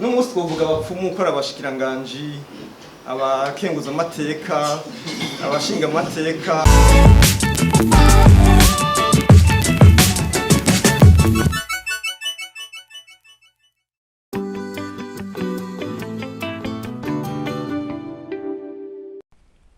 n'umunsi twovuga abapfumu ukora abashikiranganji abakenguza amateka abashinga amateka.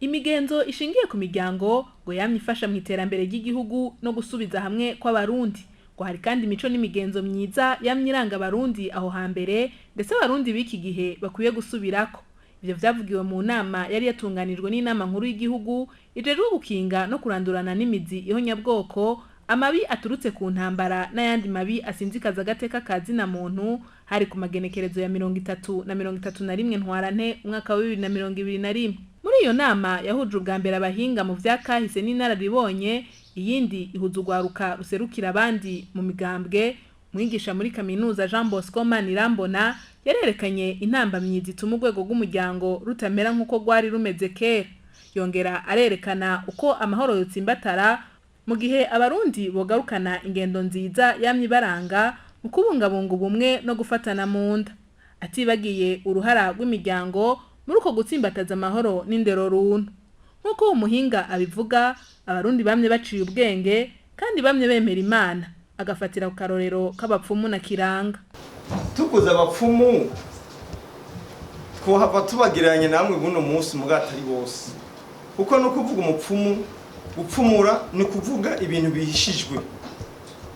Imigenzo ishingiye ku miryango ngo yamye ifasha mu iterambere ry'igihugu no gusubiza hamwe kw'abarundi. Ngo hari kandi imico n'imigenzo myiza yamye iranga abarundi aho hambere, ndetse abarundi b'iki gihe bakwiye gusubirako. Ivyo vyavugiwe mu nama yari yatunganijwe n'inama nkuru y'igihugu ijejwe gukinga no kurandurana n'imizi ihonyabwoko, amabi aturutse ku ntambara n'ayandi mabi asinzikaza agateka ka zina muntu, hari ku magenekerezo ya 30 na 31 Ntwarante umwaka wa 2021. Muri iyo nama yahuje ubwa mbere abahinga mu vyakahise n'inararibonye, iyindi ihuza urwaruka ruserukira abandi mu migambwe. Mwigisha muri kaminuza Jean Bosco Manirambona yarerekanye intambamyi zituma urwego rw'umuryango rutamera nk'uko rwari rumeze kera. Yongera arerekana uko amahoro yotsimbatara mu gihe abarundi bogarukana ingendo nziza yamye baranga mu kubungabunga ubumwe no gufatana mu nda, atibagiye uruhara rw'imiryango muri uko gutsimbataza amahoro n'indero runtu. Nk'uko umuhinga abivuga, abarundi bamye baciye ubwenge kandi bamye bemera Imana, agafatira ku karorero k'abapfumu na kiranga. Tukuza abapfumu twohava tubagiranye namwe buno munsi mugatari bose, kuko no kuvuga umupfumu gupfumura ni kuvuga ibintu bihishijwe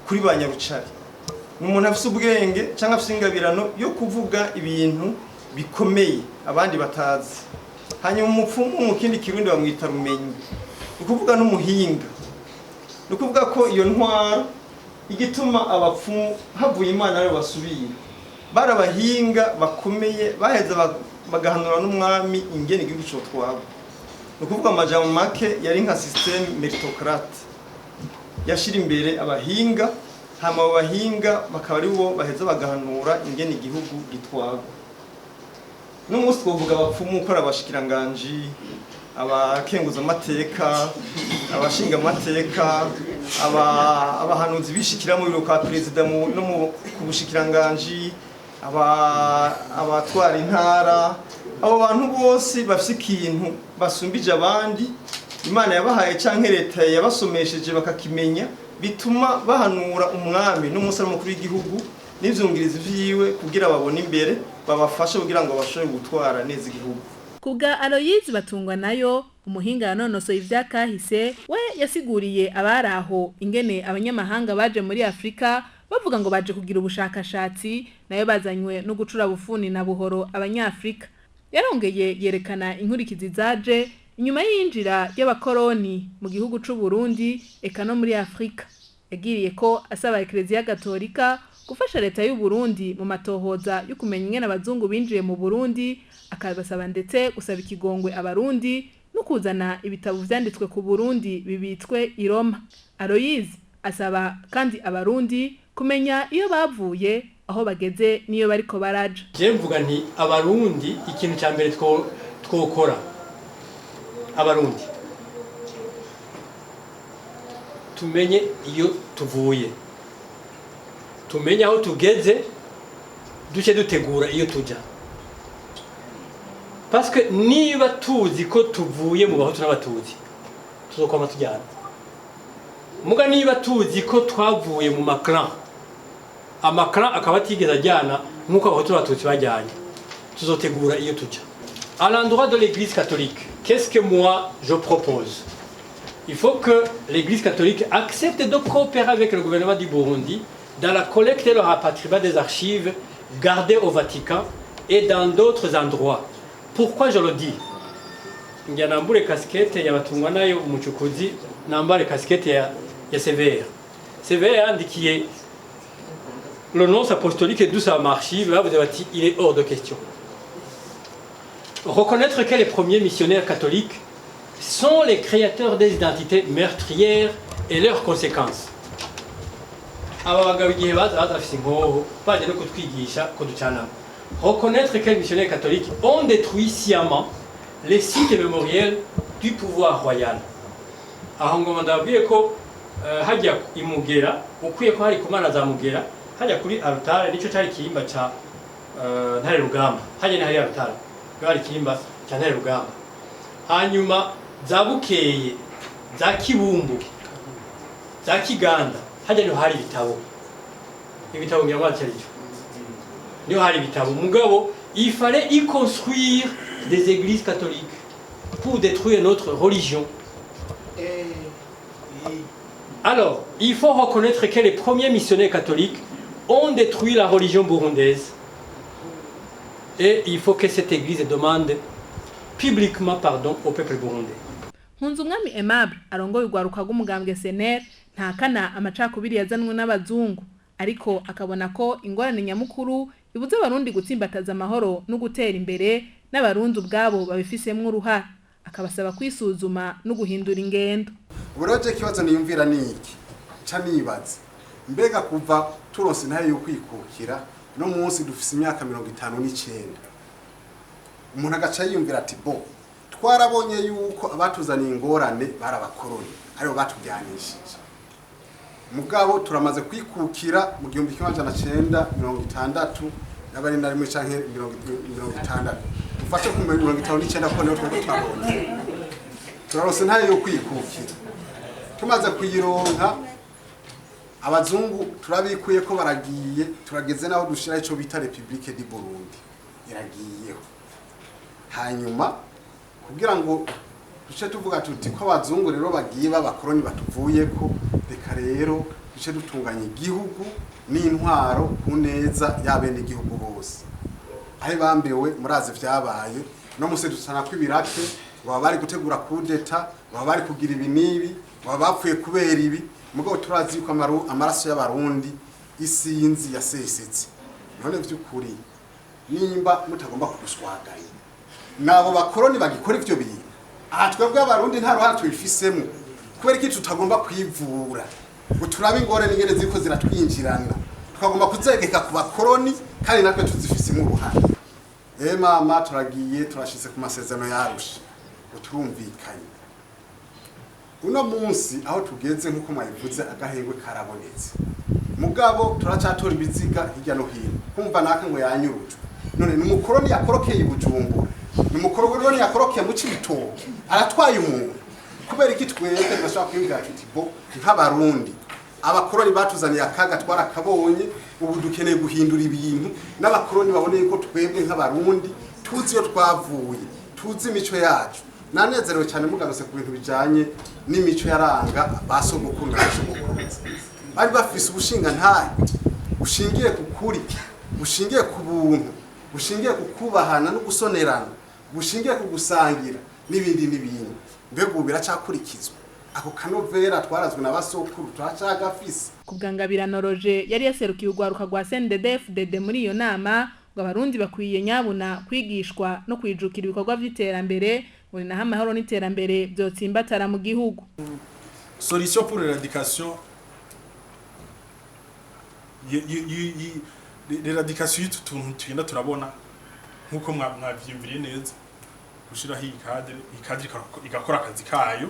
kuri ba nyarucari. Umuntu afise ubwenge cyangwa afise ingabirano yo kuvuga ibintu bikomeye abandi batazi. Hanyuma umupfumu mu kindi kirundi bamwita rumenyi, ukuvuga n'umuhinga. Nukuvuga ko iyo ntwara igituma abapfumu havuye Imana rero basubira barabahinga bakomeye baheza bagahanura n'umwami ingene igihugu cyo twabo. Nukuvuga amajambo make yari nka system meritocrate yashira imbere abahinga, hama abahinga bakaba ari bo baheza bagahanura ingene igihugu gitwagwa. N'umunsi twovuga abapfumu ukora abashikiranganji abakenguza amateka abashinga amateka abahanuzi bishikira mu biro kwa perezida no mu kubushikiranganji abatwara intara. Abo bantu bose bafise ikintu basumbije abandi Imana yabahaye canke leta yabasomesheje bakakimenya, bituma bahanura umwami n'umunsi mukuru w'igihugu n'ivyungirizi vyiwe kugira babone imbere babafashe kugira ngo bashobore gutwara neza igihugu. Kubwa Aloyizi Batungwa nayo umuhinga yanonosoye ivyakahise, we yasiguriye abaraho ingene abanyamahanga baje muri Afrika bavuga ngo baje kugira ubushakashatsi, nayo bazanywe no gucura bufuni na buhoro abanyafrika. Yarongeye yerekana inkurikizi zaje inyuma y'injira y'abakoroni mu gihugu c'u Burundi eka no muri Afrika. Yagiriye ko asaba Eklezia Gatolika gufasha leta y'u Burundi mu matohoza yo kumenya ingene abazungu binjiye mu Burundi, akabasaba ndetse gusaba ikigongwe abarundi no kuzana ibitabo vyanditswe ku Burundi bibitswe i Roma. Aloyizi asaba kandi abarundi kumenya iyo bavuye, aho bageze niyo bariko baraja. Je mvuga nti abarundi ikintu cya mbere twokora abarundi tumenye iyo tuvuye, tumenye aho tugeze, duce dutegura iyo tuja. Parce que niba tuzi ko tuvuye mu bahutu n'abatuzi tuzokwama tujyana. Muga niba tuzi ko twavuye mu makran, amakran akaba atigeze ajyana nk'uko abahutu n'abatutsi bajyanye, tuzotegura iyo tuja. À l'endroit de l'Église catholique, qu'est-ce que moi je propose? Il faut que l'Église catholique accepte de coopérer avec le gouvernement du Burundi dans la collecte et le rapatriement des archives gardées au Vatican et dans d'autres endroits. Pourquoi je le dis? Ngia nambure casquette ya Batungwa nayo umucukuzi, nambare casquette ya CVR. CVR indiqué le nonce apostolique et d'où ça m'archive, là vous avez dit il est hors de question. Reconnaître que les premiers missionnaires catholiques sont les créateurs des identités meurtrières et leurs conséquences. Reconnaître que les missionnaires catholiques ont détruit sciemment les sites mémoriels du pouvoir royal. Ahongo ndabwiye ko hajya imugera ukwiye ko hari kumana za mugera hajya kuri altar nico cyari kiyimba ca ntare rugamba hajya hari Rutara bwari kimba cya ntare rugamba hanyuma za Bukeye za Kibumbu za Kiganda hajya niho hari ibitabo nyamwatarijo niho hari ibitabo mugabo il fallait y construire des églises catholiques pour détruire notre religion. Alors, il faut reconnaître que les premiers missionnaires catholiques ont détruit la religion burundaise. Et il faut que cette église demande publiquement pardon au peuple burundais. Nkunzumwami Aimable arongoye urwaruka rw'umugambwe SNL ntakana amacakubiri yazanwe n'abazungu ariko akabona ko ingorane nyamukuru ibuze abarundi gutsimbataza amahoro no gutera imbere n'abarundi ubwabo babifisemwe uruhara akabasaba kwisuzuma no guhindura ingendo. Uburoje kibazo niyumvira niki ca nibaza mbega kuva turonse ntaye yo kwikukira no munsi dufise imyaka 59 umuntu agaca yiyumvira ati bo twarabonye yuko abatuzaniye ingorane barabakoroni aribo batujyanishije mugabo turamaze kwikukira mu 1960 n'abari narimwe canke 1960 ufashe ku 1959 ko niho twabonye turarose ntaye yo kwikukira tumaze kuyironka abazungu turabikuye ko baragiye turageze naho dushira ico bita Republique du Burundi iragiyeho hanyuma kugira ngo duce tuvuga tuti ko abazungu rero bagiye babakoroni batuvuye ko reka rero duce dutunganya igihugu n'intwaro ku neza y'abene igihugu bose aho bambewe muraze vyabaye no muse dusana kwibirake baba bari gutegura kudeta baba bari kugira ibinibi baba bapfuye kubera ibi mugabo turazi ko amaraso y'abarundi isinzi yasesetse none vy'ukuri nimba mutagomba kuduswaganya nabo bakoroni bagikora ivyo bintu aha twebwe abarundi nta ruhara twifisemo kubera iki tutagomba kwivura ngo turabe ingorane ingene ziko ziratwinjirana tukagomba kuzegeka ku bakoroni kandi natwe tuzifisemo uruhara mama turagiye turashitse ku masezerano yarusha uturumvikanye uno munsi aho tugeze nkuko mwayivuze agahengwe karabonetse mugabo turacatora ibiziga hirya no hino kumva naka ngo yanyurujwe none numukoroni yakorokeye Bujumbura numukoroni yakorokeye mu Cibitoke aratwaye umuntu kubera iki twebwe bashaka kwingira kitibo nk'abarundi abakoroni batuzaniye akaga twarakabonye ubu dukeneye guhindura ibintu n'abakoroni baboneye ko twebwe nk'abarundi tuzi yo twavuye tuzi imico yacu nanezerewe cyane mugarutse ku bintu bijanye n'imico yaranga basogokuru n'abashobokuruza bari bafise ubushinga ntaye bushingiye ku kuri bushingiye ku buntu bushingiye ku kubahana no gusonerana bushingiye ku gusangira n'ibindi mbega ubu biracakurikizwa ako kanovera twarazwe n'abasokuru turacagafise kubwangabira Noroje yari yaserukiye urwaruka rwa CNDD-FDD muri iyo nama ngo abarundi bakwiye nyabuna kwigishwa no kwijukira ibikorwa vy'iterambere ngo naho amahoro n'iterambere byotsimbatara mu gihugu. Solution pour l'éradication l'éradication y'utuntu tugenda turabona nkuko mwavyimviriye neza gushiraho ikadre igakora akazi kayo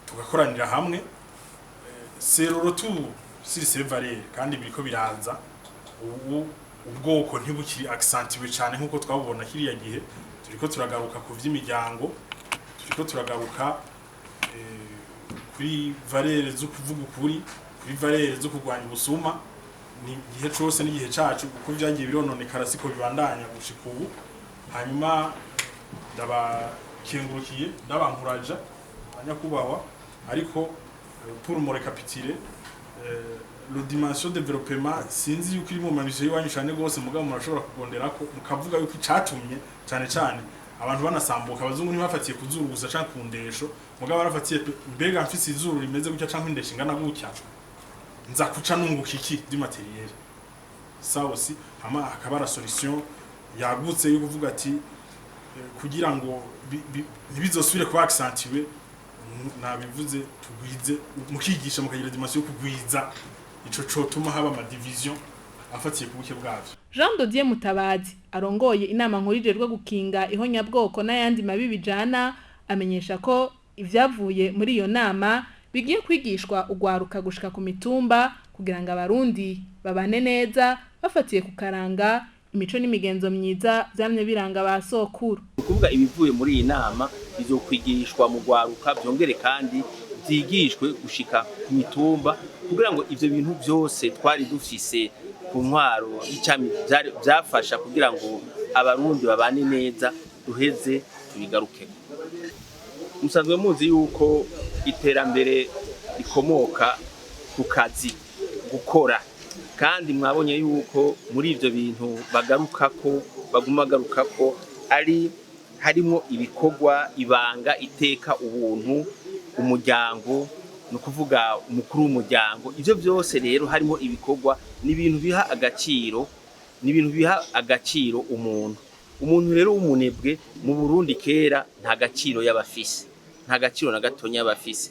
tugakoranira hamwe c'est le retour sur ces valeurs kandi biriko biraza ubwoko ntibukiri accentué cyane nkuko twabubona kiriya gihe turiko turagaruka ku vy'imiryango turiko turagaruka kuri valeurs zo kuvuga ukuri kuri valeurs zo kurwanya ubusuma ni gihe cyose n'igihe cyacu kuko byagiye birononekara siko bibandanya gushika ubu hanyuma ndabakengurukiye ndabankuraja abanyakubahwa ariko pour me récapituler le dimension développement sinzi yuko iri mu mamisho yiwanyu cyane gose mugabo murashobora kugondera ko mukavuga yuko icatumye cyane cyane abantu banasambuka abazungu ntibafatiye kuzuru gusa canke kundesho mugabo barafatiye mbega mfise izuru rimeze gutya canke indesho ingana gutya nza kuca nunguka iki di materiel ça aussi hama akabara solution yagutse yo kuvuga ati kugira ngo ntibizosubire kuba accentué nabivuze tugwize mukigisha mukagira dimension yo kugwiza ico cotuma haba ama division afatiye ku buke bwavyo. Jean Dodier Mutabazi arongoye inama nkurijejwe gukinga ihonyabwoko n'ayandi mabi bijana amenyesha ko ivyavuye muri iyo nama bigiye kwigishwa ugwaruka gushika ku mitumba kugira ngo abarundi babane neza bafatiye ku karanga imico n'imigenzo myiza vyamye biranga ba sokuru. Ukuvuga ibivuye muri iyi nama bizokwigishwa mu gwaruka byongere kandi byigishwe gushika ku mitumba kugira ngo ivyo bintu byose twari dufise ku ntwaro y'icami byafasha kugira ngo abarundi babane neza duheze tubigaruke. Musanzwe muzi yuko iterambere rikomoka ku kazi gukora kandi mwabonye yuko muri ivyo bintu baguma garuka ko ari harimo ibikorwa ibanga iteka ubuntu umuryango no kuvuga umukuru w'umuryango ivyo byose rero harimo ibikorwa n'ibintu biha agaciro umuntu rero w'umunebwe mu Burundi kera nta gaciro y'abafise nta gaciro na gatonya y'abafise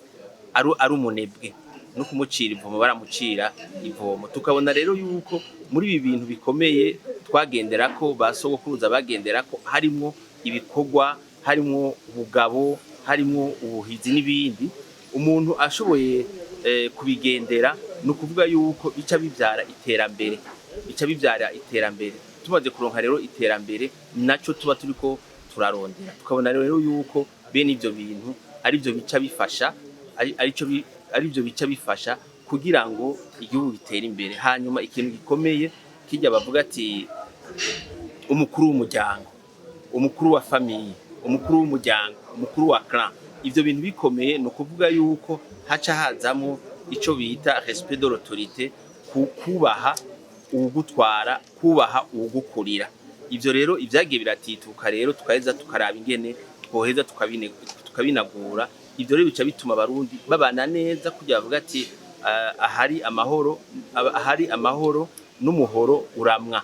ari umunebwe no kumucira ivomo baramucira ivomo tukabona rero yuko muri ibi bintu bikomeye twagenderako basogokuruza bagenderako harimo ibikorwa harimo ubugabo harimo ubuhizi n'ibindi umuntu ashoboye kubigendera no kuvuga yuko bica bivyara iterambere tumaze kuronka rero iterambere naco tuba turiko turarondera tukabona rero yuko bene ivyo bintu ari byo bica bifasha ari byo bica bifasha kugira ngo igihugu gitere imbere hanyuma ikintu gikomeye kijya bavuga ati umukuru w'umuryango umukuru wa famille umukuru w'umuryango umukuru wa clan ivyo bintu bikomeye no kuvuga yuko haca hazamo ico bita respect de l'autorité kubaha ugutwara kubaha ugukurira ivyo rero ivyagiye biratituka rero tukaheza tukaraba ingene twoheza tukabinagura ivyo rero bica bituma abarundi babana neza kugira bavuga ati ahari amahoro n'umuhoro uramwa.